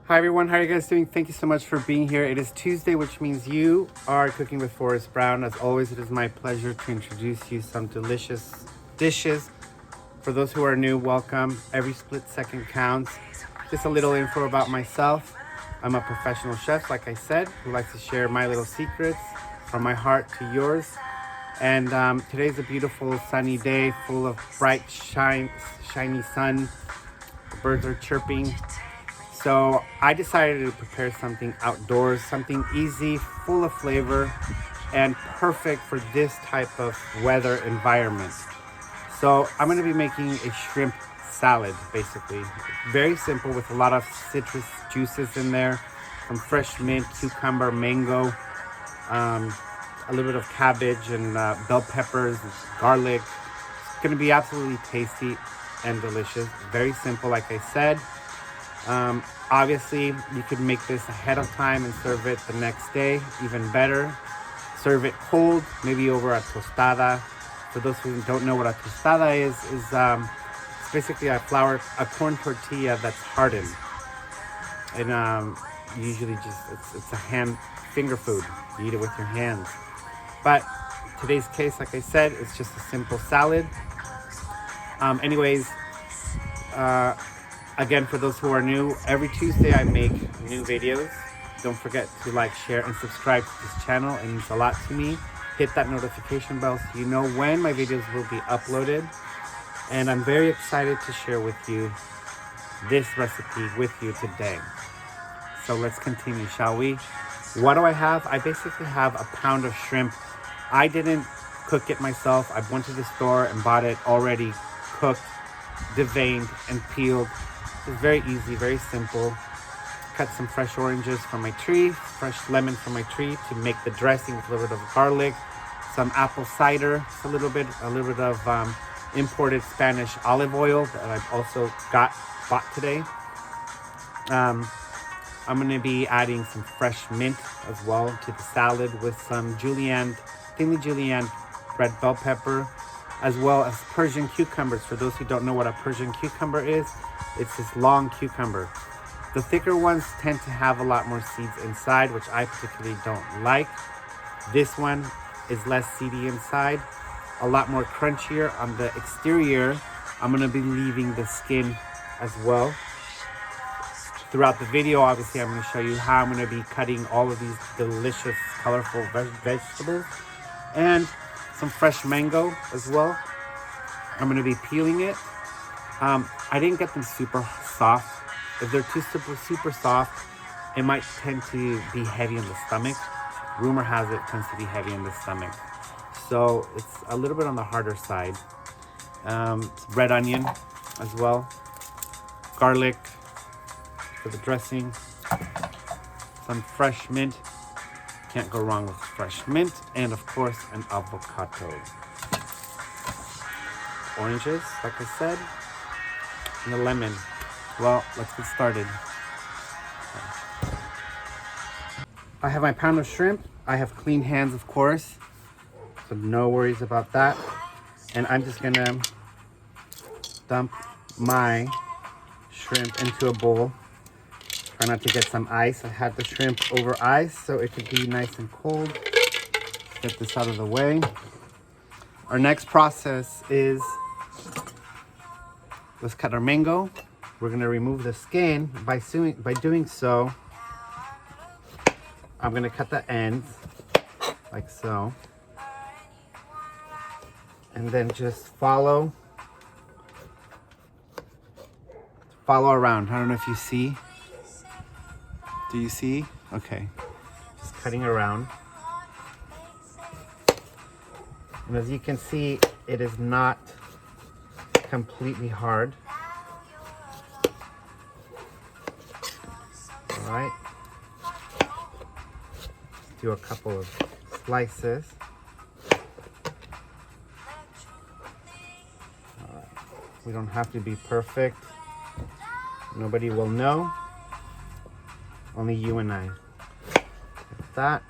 Hi everyone, how are you guys doing? Thank you so much for being here. It is Tuesday, which means you are cooking with Forrest Brown. As always, it is my pleasure to introduce you some delicious dishes. For those who are new, welcome. Every split second counts. Just a little info about myself. I'm a professional chef, like I said, who likes to share my little secrets from my heart to yours. And today's a beautiful sunny day full of bright, shiny sun. The birds are chirping. So I decided to prepare something outdoors, something easy, full of flavor, and perfect for this type of weather environment. So I'm going to be making a shrimp salad, basically. Very simple with a lot of citrus juices in there, some fresh mint, cucumber, mango, a little bit of cabbage and bell peppers, garlic. It's going to be absolutely tasty and delicious. Very simple, like I said. Obviously, you could make this ahead of time and serve it the next day, even better. Serve it cold, maybe over a tostada. For those who don't know what a tostada is it's basically a corn tortilla that's hardened. And usually it's a finger food. You eat it with your hands. But today's case, like I said, it's just a simple salad. Again, for those who are new, every Tuesday I make new videos. Don't forget to like, share, and subscribe to this channel. It means a lot to me. Hit that notification bell so you know when my videos will be uploaded. And I'm very excited to share with you this recipe with you today. So let's continue, shall we? What do I have? I basically have a pound of shrimp. I didn't cook it myself. I went to the store and bought it already cooked, deveined, and peeled. It's very easy, very simple. Cut some fresh oranges from my tree, fresh lemon from my tree to make the dressing with a little bit of garlic, some apple cider, a little bit of imported Spanish olive oil that I've also bought today. I'm going to be adding some fresh mint as well to the salad with some thinly julienned red bell pepper, as well as Persian cucumbers. For those who don't know what a Persian cucumber is, it's this long cucumber. The thicker ones tend to have a lot more seeds inside, which I particularly don't like. This one is less seedy inside, a lot more crunchier on the exterior. I'm going to be leaving the skin as well. Throughout the video, obviously, I'm going to show you how I'm going to be cutting all of these delicious, colorful vegetables and some fresh mango as well. I'm going to be peeling it. I didn't get them super soft. If they're too super soft, it might tend to be heavy in the stomach. Rumor has it tends to be heavy in the stomach. So it's a little bit on the harder side. Red onion as well. Garlic for the dressing. Some fresh mint. Can't go wrong with fresh mint. And of course, an avocado. Oranges, like I said. And a lemon. Well, let's get started. I have my pound of shrimp. I have clean hands, of course. So no worries about that. And I'm just gonna dump my shrimp into a bowl. Try not to get some ice. I had the shrimp over ice so it could be nice and cold. Get this out of the way. Our next process is, let's cut our mango. We're gonna remove the skin. By doing so, I'm gonna cut the ends like so. And then just follow around. I don't know if you see. Do you see? Okay. Just cutting around. And as you can see, it is not completely hard. All right. Do a couple of slices. All right. We don't have to be perfect. Nobody will know. Only you and I. Like that,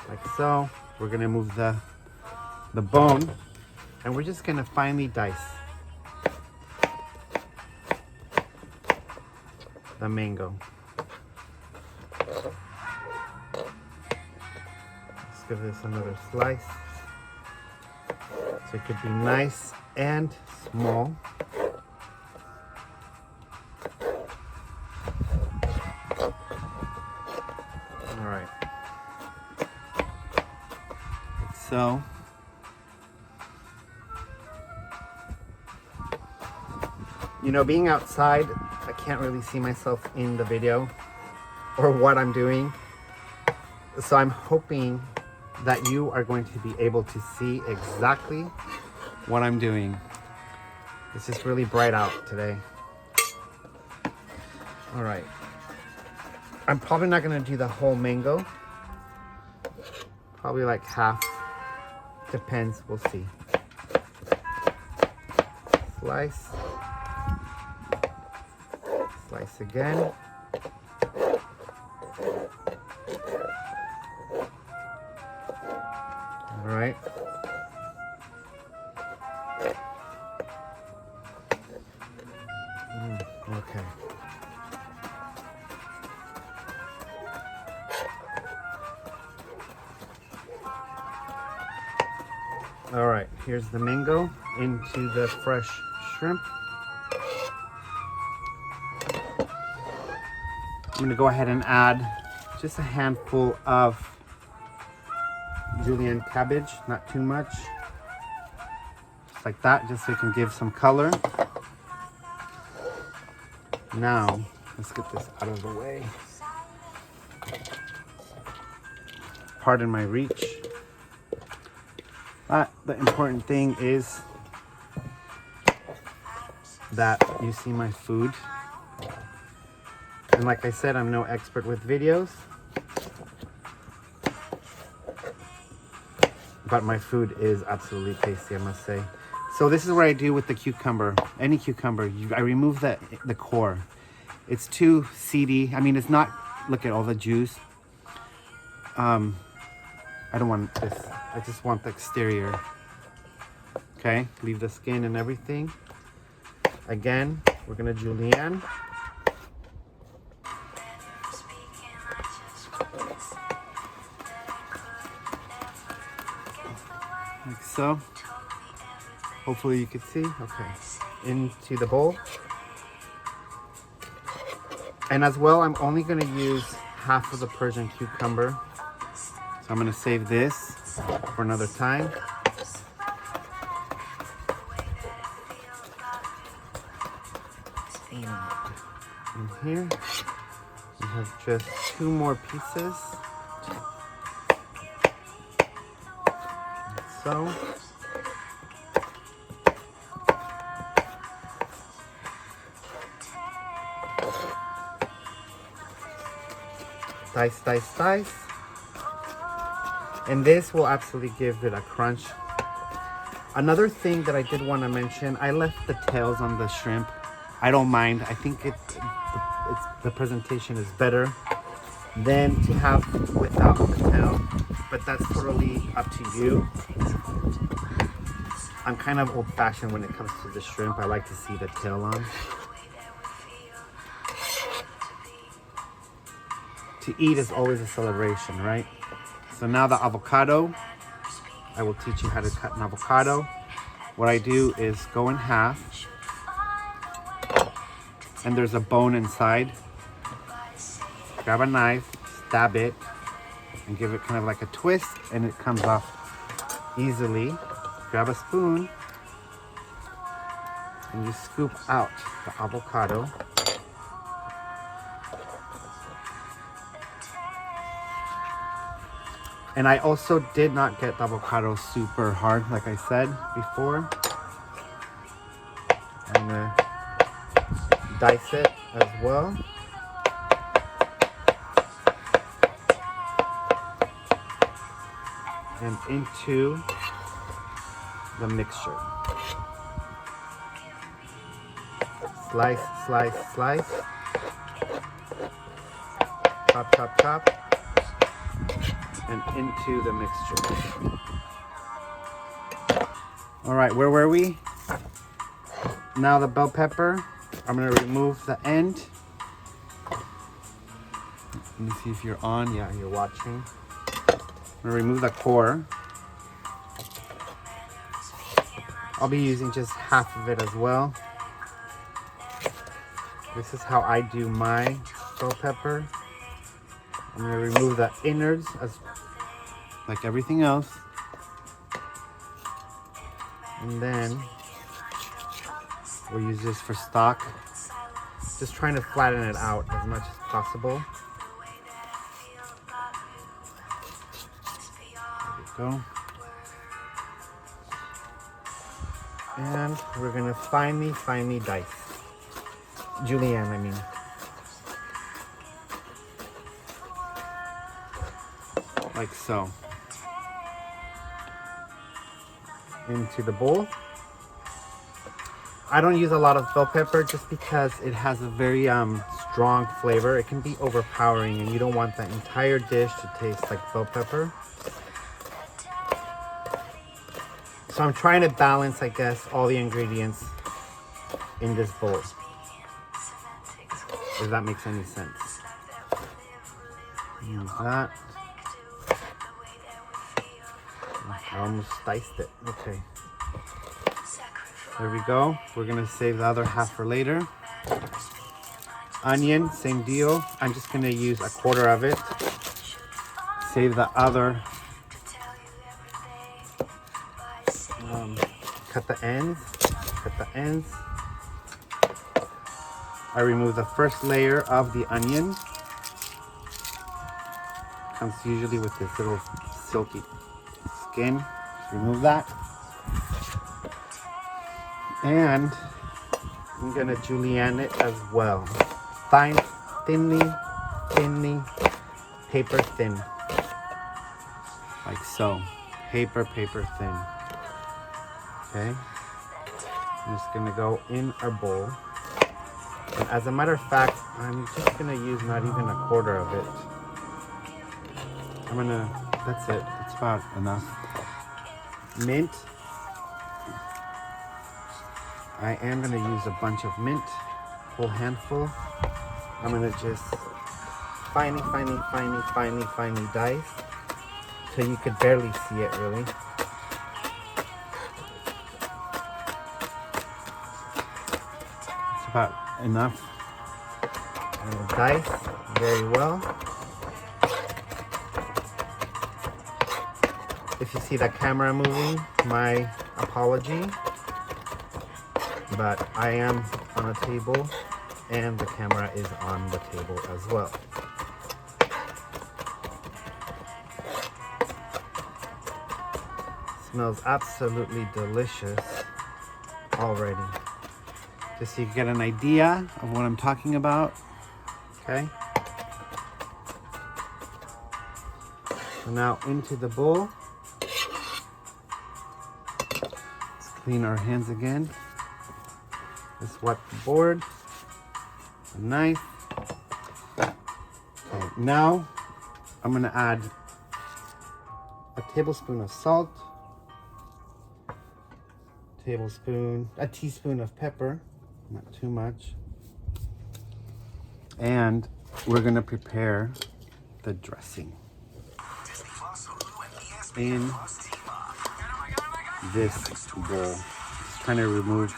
like so. We're gonna move the bone, and we're just gonna finely dice the mango. give this another slice. So it could be nice and small. All right. Like so. You know, being outside, I can't really see myself in the video or what I'm doing. So I'm hoping that you are going to be able to see exactly what I'm doing. It's just really bright out today. All right. I'm probably not gonna do the whole mango. Probably like half. Depends, we'll see. Slice. Slice again. All right. Okay. All right, here's the mango into the fresh shrimp. I'm gonna go ahead and add just a handful of julienne cabbage, not too much. Just like that, just so it can give some color. Now, let's get this out of the way. Pardon my reach. But the important thing is that you see my food. And like I said, I'm no expert with videos. But my food is absolutely tasty, I must say. So this is what I do with the cucumber. Any cucumber, I remove the core. It's too seedy. I mean, it's not, look at all the juice. I don't want this. I just want the exterior. Okay, leave the skin and everything. Again, we're gonna julienne. Like so. Hopefully you can see. Okay, into the bowl. And as well, I'm only gonna use half of the Persian cucumber. So I'm gonna save this for another time. And here, we have just 2 more pieces. Like so. Dice, dice, dice. And this will absolutely give it a crunch. Another thing that I did want to mention, I left the tails on the shrimp. I don't mind. I think the presentation is better than to have without the tail. But that's totally up to you. I'm kind of old-fashioned when it comes to the shrimp. I like to see the tail on. To eat is always a celebration, right? So now the avocado, I will teach you how to cut an avocado. What I do is go in half, and there's a bone inside. Grab a knife, stab it, and give it kind of like a twist, and it comes off easily. Grab a spoon, and you scoop out the avocado. And I also did not get the avocado super hard, like I said before. I'm gonna dice it as well. And into the mixture. Slice, slice, slice. Chop, chop, chop. And into the mixture. All right, where were we? Now the bell pepper, I'm gonna remove the end. Let me see if you're on. Yeah, you're watching. gonna remove the core. I'll be using just half of it as well. This is how I do my bell pepper. I'm gonna remove the innards as like everything else. And then we'll use this for stock. Just trying to flatten it out as much as possible. There we go. And we're gonna finely dice. Julienne, I mean. Like so. Into the bowl. I don't use a lot of bell pepper just because it has a very strong flavor. It can be overpowering and you don't want that entire dish to taste like bell pepper. So I'm trying to balance, I guess, all the ingredients in this bowl. If that makes any sense. Use that. I almost diced it. Okay. There we go. We're gonna save the other half for later. Onion, same deal. I'm just gonna use a quarter of it. Save the other. Cut the ends. Cut the ends. I remove the first layer of the onion. Comes usually with this little silky skin. Just remove that. And I'm gonna julienne it as well. Thinly, paper thin. Like so. Paper thin. Okay. I'm just gonna go in our bowl. And as a matter of fact, I'm just gonna use not even a quarter of it. That's it. That's about enough. Mint. I am gonna use a bunch of mint, whole handful. I'm gonna just finely dice till you could barely see it really. It's about enough. I'm gonna dice very well. If you see the camera moving, my apology. But I am on a table and the camera is on the table as well. Smells absolutely delicious already. Just so you get an idea of what I'm talking about. Okay. So now into the bowl. Let's clean our hands again. Just wipe the board, a knife. Okay, now I'm gonna add a tablespoon of salt, a teaspoon of pepper, not too much. And we're gonna prepare the dressing in this bowl. Just trying to remove.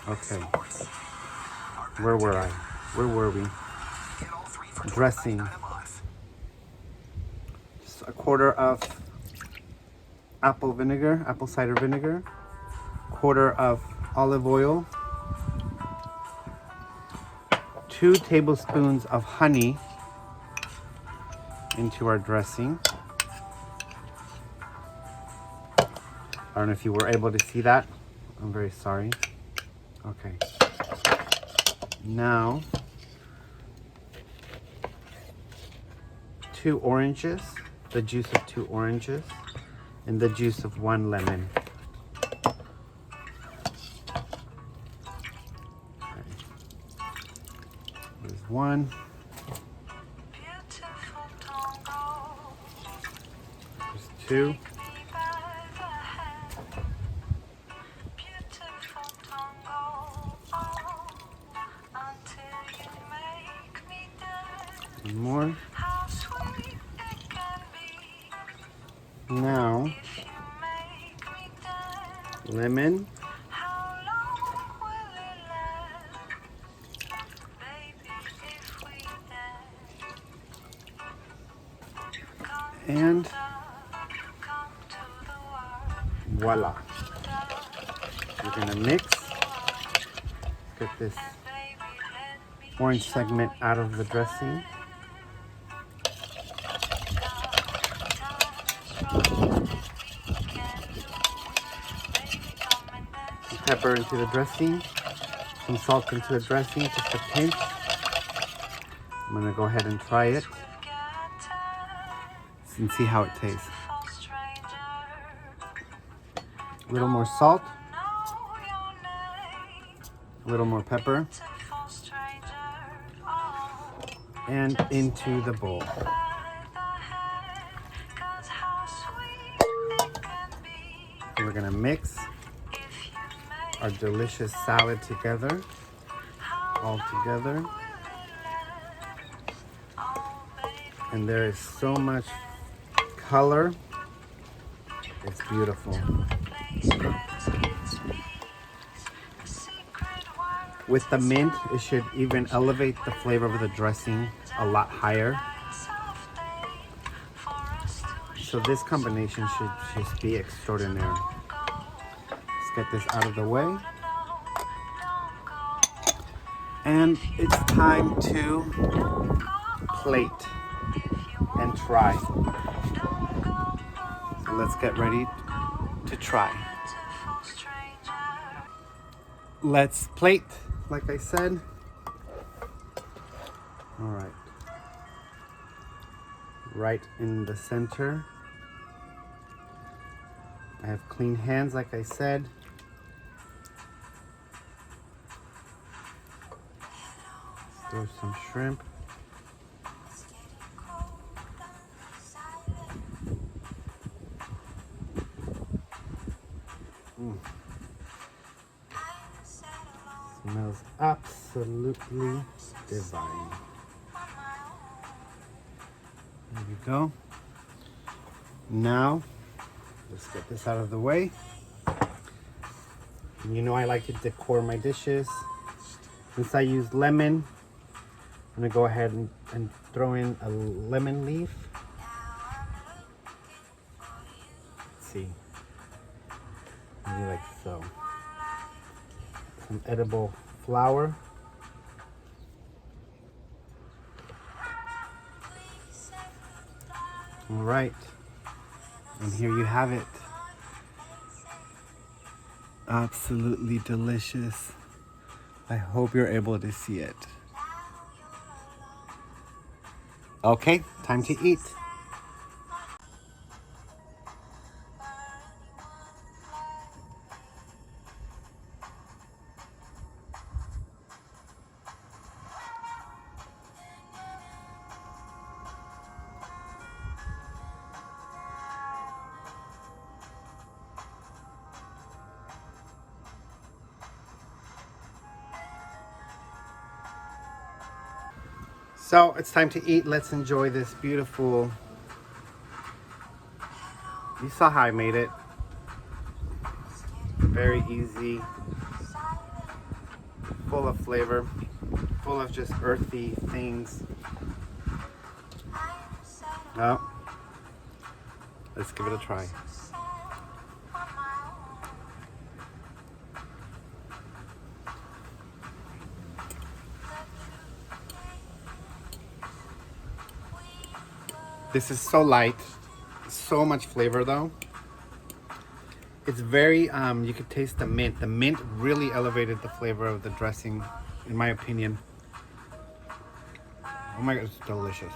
Okay, where were I? Where were we? Dressing. Just a quarter of apple cider vinegar, quarter of olive oil, 2 tablespoons of honey into our dressing. I don't know if you were able to see that. I'm very sorry. Okay. Now, 2 oranges, the juice of 2 oranges, and the juice of 1 lemon. Okay. There's 1. There's 2. One more. Now, lemon. And voila. We're gonna mix. Get this orange segment out of the dressing. Some pepper into the dressing. Some salt into the dressing, just a pinch. I'm gonna go ahead and try it and see how it tastes. A little more salt, a little more pepper, and into the bowl. So we're gonna mix our delicious salad together, all together. And there is so much color. It's beautiful. With the mint, it should even elevate the flavor of the dressing a lot higher. So this combination should just be extraordinary. Let's get this out of the way. And it's time to plate and try. So let's get ready to try. Let's plate, like I said. All right. Right in the center. I have clean hands, like I said. Throw some shrimp. Smells absolutely divine. There we go. Now, let's get this out of the way. You know I like to decor my dishes. Since I use lemon, I'm gonna go ahead and throw in a lemon leaf. Let's see. Maybe like so. Some edible flour. All right. And here you have it. Absolutely delicious. I hope you're able to see it. Okay, time to eat. So it's time to eat. Let's enjoy this beautiful. You saw how I made it. Very easy. Full of flavor. Full of just earthy things. Oh. Let's give it a try. This is so light, so much flavor though. It's very, you could taste the mint. The mint really elevated the flavor of the dressing, in my opinion. Oh my God, it's delicious.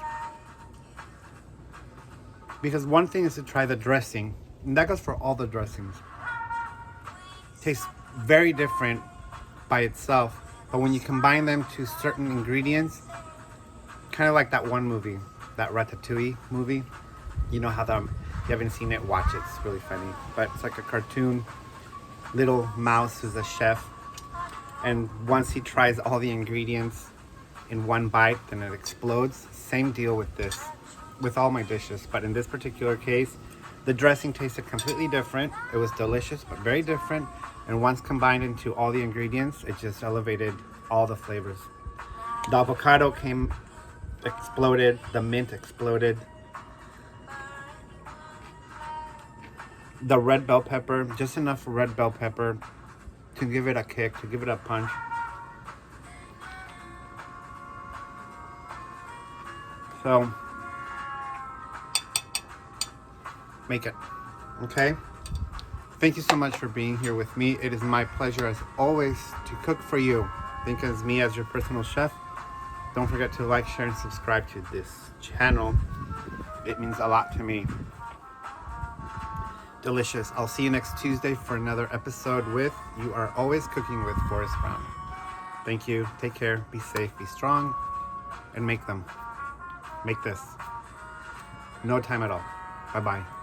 Because one thing is to try the dressing, and that goes for all the dressings. Tastes very different by itself, but when you combine them to certain ingredients, kind of like that one movie, that Ratatouille movie. You know how if you haven't seen it, watch it. It's really funny. But it's like a cartoon little mouse who's a chef. And once he tries all the ingredients in one bite, then it explodes. Same deal with this, with all my dishes. But in this particular case, The dressing tasted completely different. It was delicious, but very different. And once combined into all the ingredients, it just elevated all the flavors. The avocado exploded. The mint exploded. The red bell pepper, just enough red bell pepper to give it a kick, to give it a punch. So, make it, okay? Thank you so much for being here with me. It is my pleasure, as always, to cook for you. Think as me as your personal chef. Don't forget to like, share, and subscribe to this channel. It means a lot to me. Delicious. I'll see you next Tuesday for another episode with You Are Always Cooking with Forrest Brown. Thank you. Take care. Be safe. Be strong. And make them. Make this. No time at all. Bye-bye.